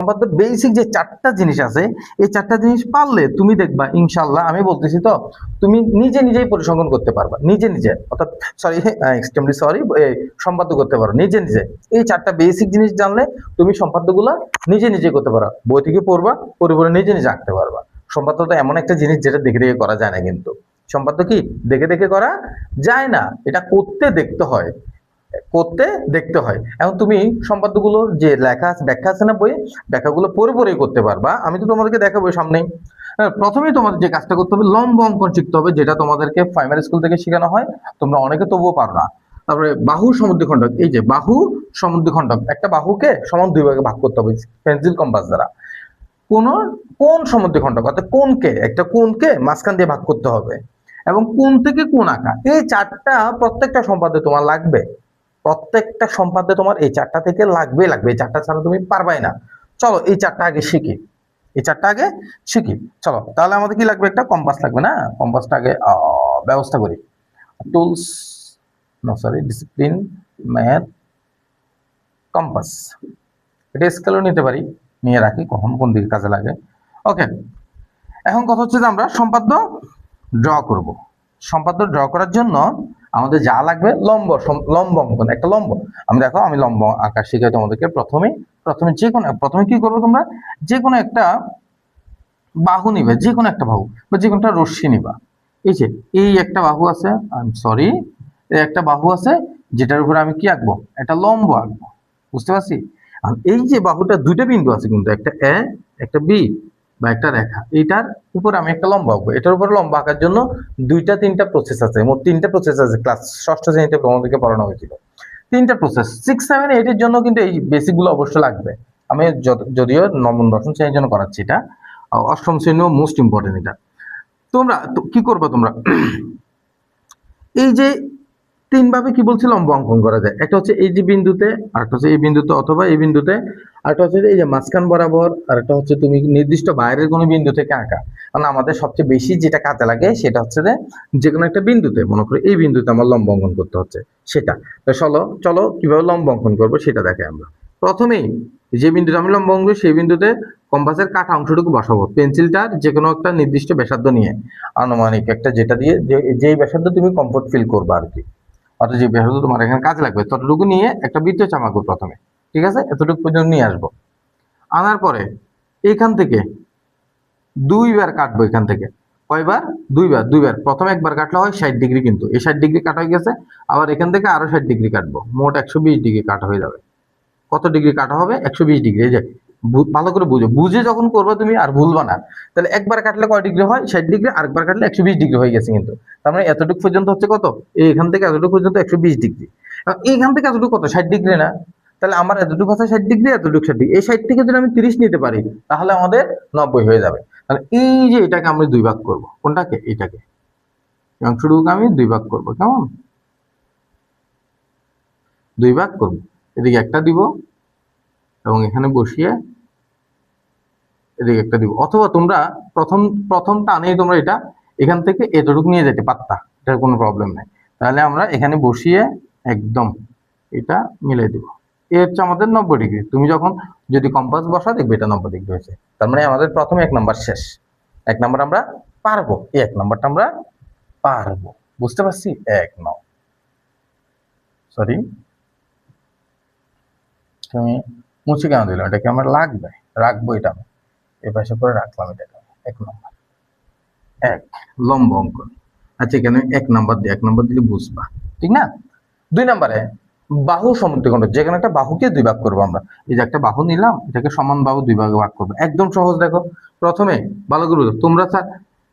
সম্পাদ্য basic যে চারটা জিনিস আছে, এই চারটা জিনিস পারলে তুমি দেখবা ইনশাল্লাহ, আমি বলতেছি তো, তুমি নিজে নিজেই পরিসংখ্যান করতে পারবা, নিজে নিজে, অর্থাৎ সরি, এক্সট্রিমলি সরি, সম্পাদ্য করতে পারো নিজে নিজে। এই চারটা বেসিক জিনিস জানলে তুমি সম্পাদ্যগুলো নিজে নিজে করতে পারো, বই থেকে পড়বা, পড়ে পড়ে নিজে নিজে আঁকতে পারবা। সম্পাদ্য তো এমন একটা জিনিস যেটা দেখে দেখে করা যায় না, কিন্তু সম্পাদ্য কি দেখে দেখে করা যায় না, এটা করতে দেখতে হয়, করতে দেখতে হয়। এখন তুমি সম্পাদ্যগুলোর যে লেখা আছে, ব্যাখ্যা আছে না বইয়ে, ব্যাখ্যাগুলো পড়ে পড়েই করতে পারবা। আমি তো তোমাদেরকে দেখাবো সামনেই। প্রথমেই তোমাদের যে কাজটা করতে হবে, লম্ব অঙ্কন শিখতে হবে, যেটা তোমাদেরকে প্রাইমারি স্কুল থেকে শেখানো হয়, তোমরা অনেকে তবুও পারো না। তারপরে বাহু সমদ্বিখণ্ডক, এই যে বাহু সমদ্বিখণ্ডক, একটা বাহুকে সমান দুই ভাগে ভাগ করতে হবে পেন্সিল কম্পাস দ্বারা। কোন কোন সমদ্বিখণ্ডক, অর্থাৎ কোণকে, একটা কোণকে মাঝখান দিয়ে ভাগ করতে হবে, এবং কোণ থেকে কোণ আঁকা, এই চারটা প্রত্যেকটা সম্পাদ্যে তোমার লাগবে, প্রত্যেকটা সম্পাদ্যে তোমার এই চারটা থেকে লাগবে লাগবে, এই চারটা ছাড়া তুমি পারবাই না। চলো এই চারটা আগে শিখি, এই চারটা আগে শিখি। চলো তাহলে আমাদের কি লাগবে, একটা কম্পাস লাগবে না, কম্পাসটা আগে ব্যবস্থা করি। Tools, no sorry, discipline, math, compass, এটা স্কেলও নিতে পারি, নিয়ে রাখি কখন কোন দিকে কাজে লাগে। ওকে, এখন কথা হচ্ছে যে আমরা সম্পাদ্য ড্র করব। সম্পাদ্য ড্র করার জন্য আমাদের যা লাগবে, লম্ব অঙ্কন, একটা লম্ব। আমি দেখো, আমি লম্ব আঁকা শিখাই তোমাদেরকে। প্রথমে প্রথমে কি করবো, তোমরা যে কোনো একটা বাহু নিবে, যে কোনো একটা বাহু বা যে কোনো একটা রশ্মি নিবা। এই যে এই একটা বাহু আছে, সরি, এই একটা বাহু আছে, যেটার উপরে আমি কি আঁকবো, একটা লম্ব আঁকবো, বুঝতে পারছি। আর এই যে বাহুটা দুইটা বিন্দু আছে কিন্তু, একটা এ একটা বি, বা একটা রেখা, এইটার উপরে আমি একটা লম্ব আঁকবো। এটার উপরে লম্ব আঁকার জন্য দুইটা তিনটা প্রসেস আছে, মোট তিনটা প্রসেস আছে, ক্লাস ষষ্ঠ শ্রেণীতে তোমাদেরকে পড়ানো হয়েছিল। তিনটা প্রসেস, 6, 7, 8 এর জন্য কিন্তু এই বেসিক গুলো অবশ্যই লাগবে। আমি যদিও নবম দশম শ্রেণীর জন্য করাচ্ছি এটা, অষ্টম শ্রেণীও মোস্ট ইম্পর্টেন্ট এটা। তোমরা কি করবে, তোমরা এই যে তিন ভাবে কি বলছি লম্ব অঙ্কন করা যায়, একটা হচ্ছে এই যে বিন্দুতে, আরেকটা হচ্ছে এই বিন্দুতে অথবা এই বিন্দুতে, আরেকটা হচ্ছে এই যে মাঝখান বরাবর, আরেকটা হচ্ছে তুমি নির্দিষ্ট বাইরের কোনো বিন্দু থেকে আঁকা। কারণ আমাদের সবচেয়ে বেশি যেটা কাজে লাগে সেটা হচ্ছে যে কোনো একটা বিন্দুতে, মনে করো এই বিন্দুতে আমার লম্ব অঙ্কন করতে হচ্ছে, সেটা। তো চলো চলো কিভাবে লম্ব অঙ্কন করবো সেটা দেখাই আমরা। প্রথমেই যে বিন্দুতে আমি লম্ব অঙ্কন, সেই বিন্দুতে কম্পাসের কাটা অংশটুকু বসাবো, পেন্সিলটার যে কোনো একটা নির্দিষ্ট ব্যাসার্ধ নিয়ে, আনুমানিক একটা, যেটা দিয়ে যেই ব্যাসার্ধ তুমি কমফোর্ট ফিল করবে আর কি, অর্থাৎ যে ব্যাসার্ধ তোমার এখানে কাজে লাগবে, ততটুকু নিয়ে একটা বৃত্ত চামাকো প্রথমে, ঠিক আছে, এতটুকু পর্যন্ত নিয়ে আসবো। আনার পরে এইখান থেকে দুইবার কাটবো, এখান থেকে কয়বার, দুইবার। প্রথমে একবার কাটলে হয় 60 ডিগ্রি, কিন্তু এই 60 ডিগ্রি কাটা হয়ে গেছে, আবার এখান থেকে আরো 60 ডিগ্রি কাটবো, মোট 120 ডিগ্রি কাটা হয়ে যাবে। কত ডিগ্রি কাটা হবে, 120 ডিগ্রি। এই যে ভালো করে বুঝো, বুঝে যখন করবে তুমি আর ভুলবা না। তাহলে একবার কাটলে কয় ডিগ্রি হয়, 60 ডিগ্রি, আরেকবার কাটলে 120 ডিগ্রি হয়ে গেছে কিন্তু। তার মানে এতটুকু পর্যন্ত হচ্ছে কত, এইখান থেকে এতটুকু পর্যন্ত 120 ডিগ্রি। এইখান থেকে এতটুকু কত, 60 ডিগ্রি না? তাহলে আমার এতটুকু আছে 60 ডিগ্রি, এতটুকু 60 ডিগ্রি, এই 60 থেকে যদি আমি 30 নিতে পারি, তাহলে আমাদের 90 হয়ে যাবে। তাহলে এই যে এটাকে আমি দুই ভাগ করবো, কোনটাকে, এইটাকে, অংশটুকু আমি দুই ভাগ করবো, কেমন, দুই ভাগ করবো। এদিকে একটা দিব এবং এখানে বসিয়ে এদিকে একটা দিব, অথবা তোমরা প্রথম টানেই তোমরা এটা এখান থেকে এতটুকু নিয়ে যেতে পারতা, এটার কোনো প্রবলেম নাই। তাহলে আমরা এখানে বসিয়ে একদম এটা মিলাই দিব। এ হচ্ছে আমাদের 90 ডিগ্রি। তুমি যখন যদি কম্পাস বসা দেখবে এটা 90 ডিগ্রি হয়েছে। তার মানে আমাদের প্রথমে 1 নাম্বার শেষ, 1 নাম্বার আমরা পারবো, এই 1 নাম্বারটা আমরা পারবো, বুঝতে পারছি। সরি, তুমি মুছে কেন দিলাম, এটাকে আমার লাগবে, রাখবো এটা আমি এই পাশে করে রাখলাম, এটাকে 1 নাম্বার, এক লম্ব অঙ্কন। আচ্ছা, এখানে 1 নাম্বার দিয়ে 1 নাম্বার দিলে বুঝবা, ঠিক না। 2 নাম্বারে বাহু সমদ্বিখণ্ড, যেখানে একটা বাহুকে দুই ভাগ করবো আমরা। এই যে একটা বাহু নিলাম, এটাকে সমান বাহু দুই ভাগে ভাগ করবো, একদম সহজ। দেখো প্রথমে ভালো করে তোমরা স্যার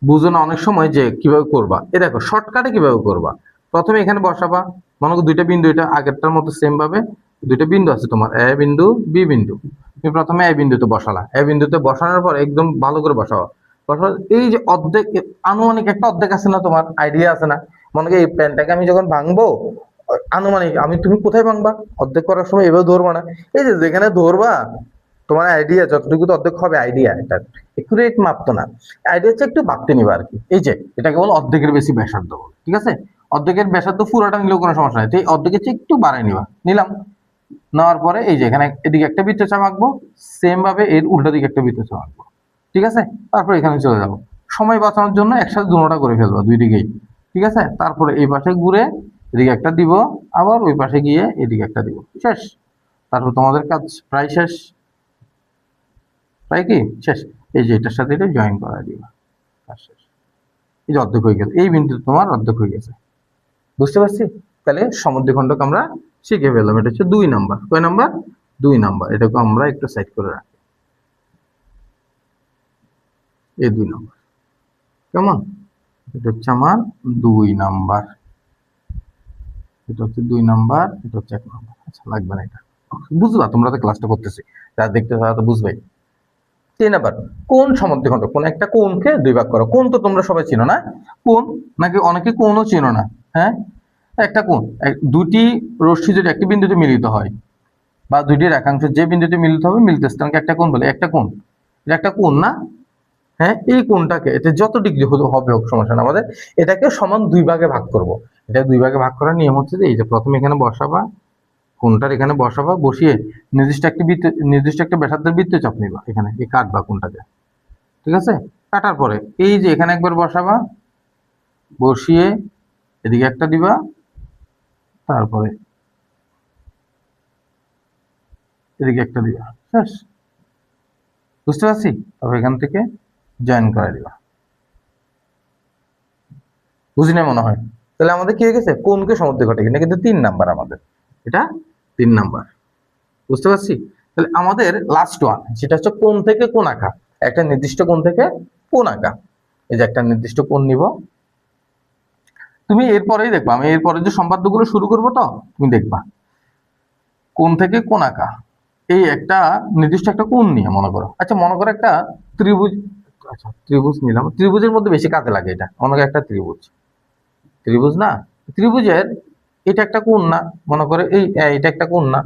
বুঝো না অনেক সময় যে কিভাবে করবা, এ দেখো শর্টকাটে কিভাবে করবা। প্রথমে এখানে বসাবা, মনে করো দুইটা বিন্দু, এটা আগেরটার মতো সেম ভাবে দুইটা বিন্দু আছে তোমার, এ বিন্দু বি বিন্দু। তুমি প্রথমে এ বিন্দুতে বসালা, এ বিন্দুতে বসানোর পর একদম ভালো করে বসাও। এই যে অর্ধেক, আনুমানিক একটা অর্ধেক আছে না, তোমার আইডিয়া আছে না, মনে করি এই প্যানটাকে আমি যখন ভাঙবো, আনুমানিক তুমি কোথায় ভাঙবা, অর্ধেক করার সময় এভাবে ধরবা না, এই যে যেখানে ধরবা, তোমার আইডিয়া যতটুকু তো অর্ধেক হবে, আইডিয়া এটা একুরেট মাপ তো না, আইডিয়া হচ্ছে একটু ভাবতে নিবা আর কি। এই যে এটাকে বল অর্ধেকের বেশি ব্যাসার্ধ বলে, ঠিক আছে। অর্ধেকের ব্যাসার্ধ পুরোটা নিলেও কোনো সমস্যা নাই, তো এই অর্ধেকের চেয়ে একটু বাড়াই নিবা, নিলাম। নেওয়ার পরে এই যে এখানে এদিকে একটা বৃত্তচাপ আঁকবো, সেম ভাবে এর উল্টো দিকে একটা বৃত্তচাপ আঁকবো, ঠিক আছে। তারপর এখানে চলে যাব, সময় বাঁচানোর জন্য একসাথে দুটোটা করে ফেলবো দুই দিকেই, ঠিক আছে। তারপরে এই পাশে ঘুরে এদিকে একটা দিব, আবার ওই পাশে গিয়ে এদিকে একটা দিব, শেষ। তারপর তোমাদের কাজ প্রায় শেষ, প্রায় কি শেষ। এই যে এটার সাথে এটা জয়েন করা দিবা, কাজ শেষ। এই যে অর্ধেক হয়ে গেছে, এই বিন্দু তোমার অর্ধেক হয়ে গেছে, বুঝতে পারছি। তাহলে সমদ্বিখণ্ডক আমরা শিখে ফেললাম। এটা হচ্ছে 2 নাম্বার। কয় নাম্বার? 2 নাম্বার। এটাকে আমরা একটু সাইড করে রাখি, এই 2 নাম্বার। কেমন? এটা হচ্ছে আমার 2 নাম্বার, এটা হচ্ছে 2 নাম্বার, এটা হচ্ছে 1 নাম্বার। আচ্ছা, লাগবে না এটা, বুঝবা তোমরা তো ক্লাসটা করতেছি, যারা দেখতে তারা তো বুঝবাই। 3 নাম্বার, কোন সমদ্বিখণ্ডক? কোন একটা কোণকে 2 ভাগ করো। কোণ তো তোমরা সবাই চিনো না? কোণ, নাকি অনেকে কোণও চিনো না? হ্যাঁ, একটা কোণ, দুটি রশ্মি যদি একটি বিন্দুতে মিলিত হয়, বা দুইটি রেখাংশ যে বিন্দুতে মিলিত হবে, মিলিত স্থানকে একটা কোণ বলে। একটা কোণ, এটা একটা কোণ না? হ্যাঁ, এই কোণটাকে, এটা যত ডিগ্রি হবে হোক সমস্যা না আমাদের, এটাকে সমান 2 ভাগে ভাগ করব। এটা 2 ভাগে ভাগ করার নিয়ম হচ্ছে যে এই যে প্রথমে এখানে বসাবা, কোণটার এখানে বসাবা, বসিয়ে নির্দিষ্ট একটা ব্যাসার্ধের বৃত্তচাপ নিবা, এখানে এই কাটবা কোণটাকে, ঠিক আছে। কাটার পরে এই যে এখানে একবার বসাবা, বসিয়ে এদিকে একটা দিবা, তারপরে এদিকে একটা দিবা, শেষ। বুঝতে পারছি? তবে এখান থেকে জয়েন করে দিবা, বুঝি না মনে হয়। তাহলে আমাদের কি হয়ে গেছে? কোণকে সমদ্বিখণ্ডক, এটা কিন্তু 3 নাম্বার আমাদের, এটা 3 নাম্বার। বুঝতে পারছি? তাহলে আমাদের লাস্ট ওয়ান, সেটা হচ্ছে কোণ থেকে কোণ আঁকা। একটা নির্দিষ্ট কোণ থেকে কোণ আঁকা। এই যে একটা নির্দিষ্ট কোণ নিব, তুমি এরপরেই দেখবা, আমি এরপরে যে সম্পাদ্যগুলো শুরু করবো, তো তুমি দেখবা কোণ থেকে কোণ আঁকা। এই একটা নির্দিষ্ট একটা কোণ নিয়ে মনে করো, আচ্ছা মনে করো একটা ত্রিভুজ, আচ্ছা ত্রিভুজ নিলাম, ত্রিভুজের মধ্যে বেশি কাজে লাগে এটা, মনে করো একটা ত্রিভুজ, ত্রিভুজ না, ত্রিভুজের এটা একটা কোণ না, মনে করে এটা একটা কোণ না,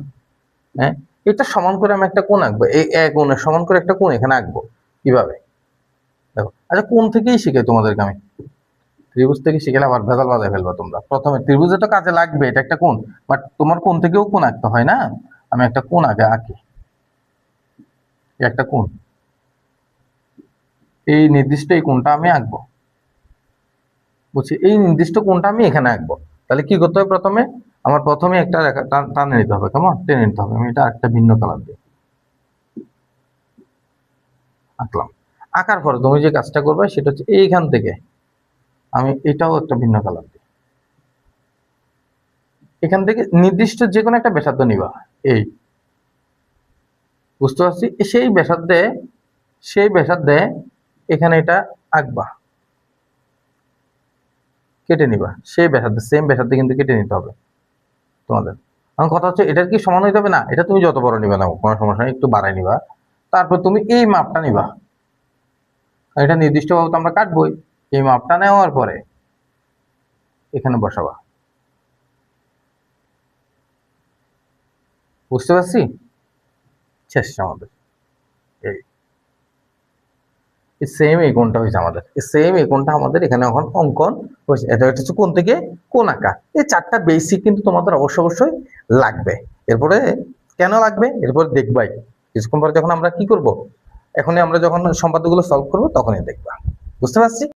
হ্যাঁ, এটা সমান করে আমি একটা কোণ আঁকবো, এই কোণের সমান করে একটা কোণ এখানে আঁকবো। কিভাবে? দেখো, আচ্ছা কোণ থেকেই শিখে তোমাদেরকে আমি, ত্রিভুজ থেকে শিখলে আবার ভেজাল বাজায় ফেলবা তোমরা। প্রথমে ত্রিভুজে তো কাজে লাগবে, এটা একটা কোণ, বাট তোমার কোণ থেকেও কোণ আঁকতে হয় না? আমি একটা কোণ আগে আঁকি, একটা কোণ, এই নির্দিষ্ট এই কোণটা আমি আঁকবো, বুঝছি, এই নির্দিষ্ট কোণটা আমি এখানে আঁকবো। তাহলে কি করতে হবে? প্রথমে আমার প্রথমে একটা রেখা টানে নিতে হবে, কেমন টেনে নিতে হবে। আমি এটা একটা ভিন্ন কালার দিয়ে আঁকলাম। আঁকার পরে তুমি যে কাজটা করবে সেটা হচ্ছে এইখান থেকে আমি এটাও একটা ভিন্ন কালার দিই, এখান থেকে নির্দিষ্ট যে কোনো একটা ব্যাসার্ধ নিবা, এই, বুঝতে পারছি, সেই ব্যাসার্ধে এখানে এটা আঁকবা, কেটে নিবা, সেই ব্যাসার্ধে, সেম ব্যাসার্ধে কিন্তু কেটে নিতে হবে তোমাদের। এখন কথা হচ্ছে এটার কি সমান হইতে হবে? না, এটা তুমি যত বড় নিবা না কোনো সমস্যা নেই, একটু বাড়াই নিবা। তারপর তুমি এই মাপটা নিবা, এটা নির্দিষ্টভাবে তো আমরা কাটবোই। এই মাপটা নেওয়ার পরে এখানে বসাবা, বুঝতে পারছি? শেষ আমাদের এই সেম এই কোণটা হয়েছে আমাদের, সেম এই কোণটা আমাদের এখানে এখন অঙ্কন হয়েছে। এটা হচ্ছে কোণ থেকে কোণ আঁকা। এই 4টা বেসিক কিন্তু তোমাদের অবশ্যই লাগবে। এরপরে কেন লাগবে এরপর দেখবাই কিছুক্ষণ পরে, যখন আমরা কি করব, এখনই আমরা যখন সম্পাদ্যগুলো সলভ করবো তখনই দেখবা। বুঝতে পারছি?